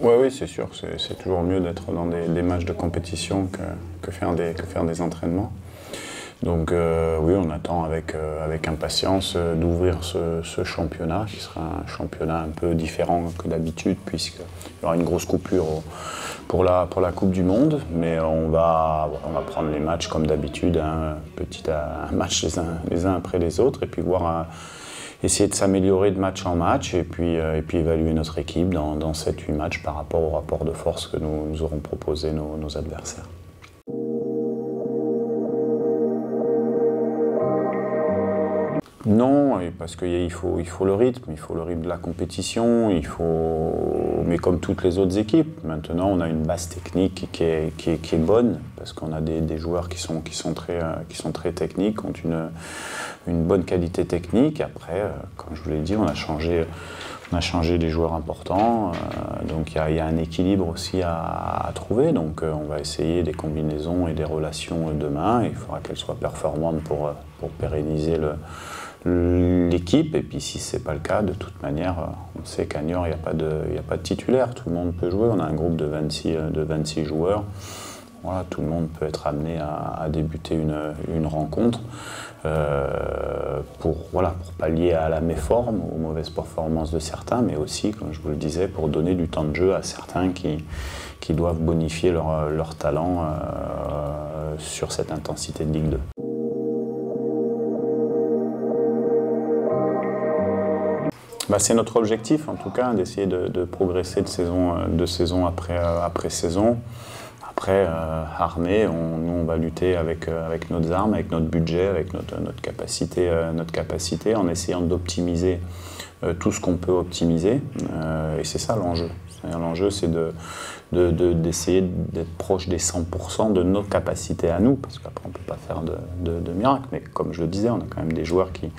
Oui, c'est sûr, c'est toujours mieux d'être dans des matchs de compétition que faire des entraînements. Donc oui, on attend avec impatience d'ouvrir ce championnat, qui sera un championnat un peu différent que d'habitude, puisqu'il y aura une grosse coupure pour la Coupe du Monde. Mais on va prendre les matchs comme d'habitude, un match les uns après les autres, et puis essayer de s'améliorer de match en match, et puis évaluer notre équipe dans 7-8 matchs par rapport au rapport de force que nous auront proposé nos adversaires. Non, parce qu'il faut le rythme de la compétition, mais comme toutes les autres équipes. Maintenant, on a une base technique qui est bonne, parce qu'on a des joueurs qui sont très techniques, ont une bonne qualité technique. Après, comme je vous l'ai dit, on a changé des joueurs importants, donc il y a un équilibre aussi à trouver. Donc on va essayer des combinaisons et des relations demain. Il faudra qu'elles soient performantes pour pérenniser l'équipe. Et puis si ce n'est pas le cas, de toute manière, on sait qu'à Niort, il n'y a pas de titulaire, tout le monde peut jouer. On a un groupe de 26 joueurs. Voilà, tout le monde peut être amené à débuter une rencontre pour pallier à la méforme, aux mauvaises performances de certains, mais aussi, comme je vous le disais, pour donner du temps de jeu à certains qui doivent bonifier leur talent sur cette intensité de Ligue 2. C'est notre objectif, en tout cas, d'essayer de progresser de saison après saison. Après, armé, nous on va lutter avec nos armes, avec notre budget, avec notre capacité, en essayant d'optimiser tout ce qu'on peut optimiser. Et c'est ça l'enjeu. L'enjeu, c'est d'essayer d'être proche des 100% de nos capacités à nous, parce qu'après on ne peut pas faire de miracle. Mais comme je le disais, on a quand même des joueurs qui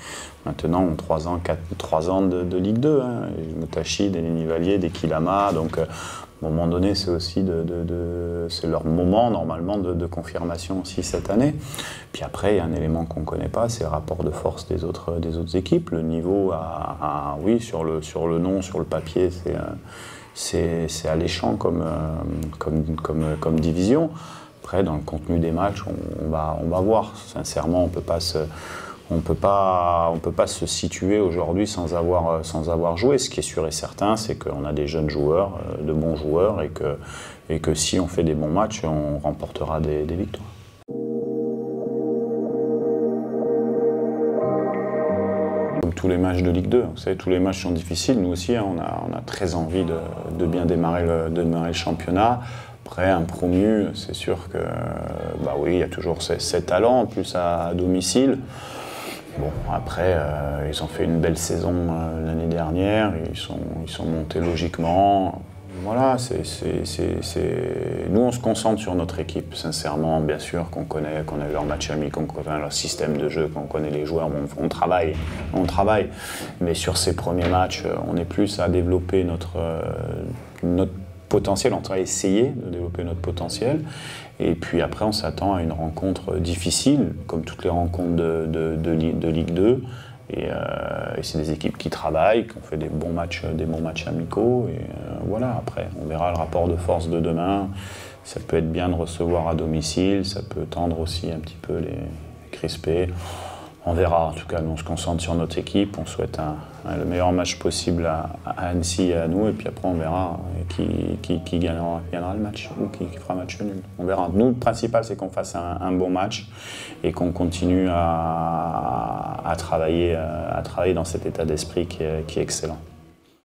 maintenant ont 3 ans de Ligue 2. Hein. Des Moutachi, des Nivalier, des Kilama. Donc à un moment donné, c'est aussi c'est leur moment normalement de confirmation aussi cette année. Puis après, il y a un élément qu'on ne connaît pas, c'est le rapport de force des autres équipes. Le niveau, oui, sur le nom, sur le papier, c'est alléchant comme division. Après, dans le contenu des matchs, on va voir. Sincèrement, on ne peut pas se situer aujourd'hui sans avoir joué. Ce qui est sûr et certain, c'est qu'on a des jeunes joueurs, de bons joueurs, et que si on fait des bons matchs, on remportera des victoires. Comme tous les matchs de Ligue 2, vous savez, tous les matchs sont difficiles. Nous aussi, hein, on a très envie de bien démarrer le championnat. Après, un promu, c'est sûr que, oui, il y a toujours ces talents, en plus à domicile. Bon, après, ils ont fait une belle saison l'année dernière, ils sont montés logiquement. Voilà, nous on se concentre sur notre équipe, sincèrement, bien sûr, qu'on a eu leur match ami, qu'on connaît leur système de jeu, qu'on connaît les joueurs, on travaille. Mais sur ces premiers matchs, on est plus à développer notre potentiel, on va essayer de développer notre potentiel. Et puis après, on s'attend à une rencontre difficile, comme toutes les rencontres de Ligue 2. Et c'est des équipes qui travaillent, qui ont fait des bons matchs amicaux. Et voilà, après, on verra le rapport de force de demain. Ça peut être bien de recevoir à domicile, ça peut tendre aussi un petit peu les crisper. On verra. En tout cas, nous, on se concentre sur notre équipe. On souhaite le meilleur match possible à Annecy et à nous. Et puis après, on verra qui gagnera le match ou qui fera match nul. On verra. Nous, le principal, c'est qu'on fasse un bon match et qu'on continue à travailler dans cet état d'esprit qui est excellent.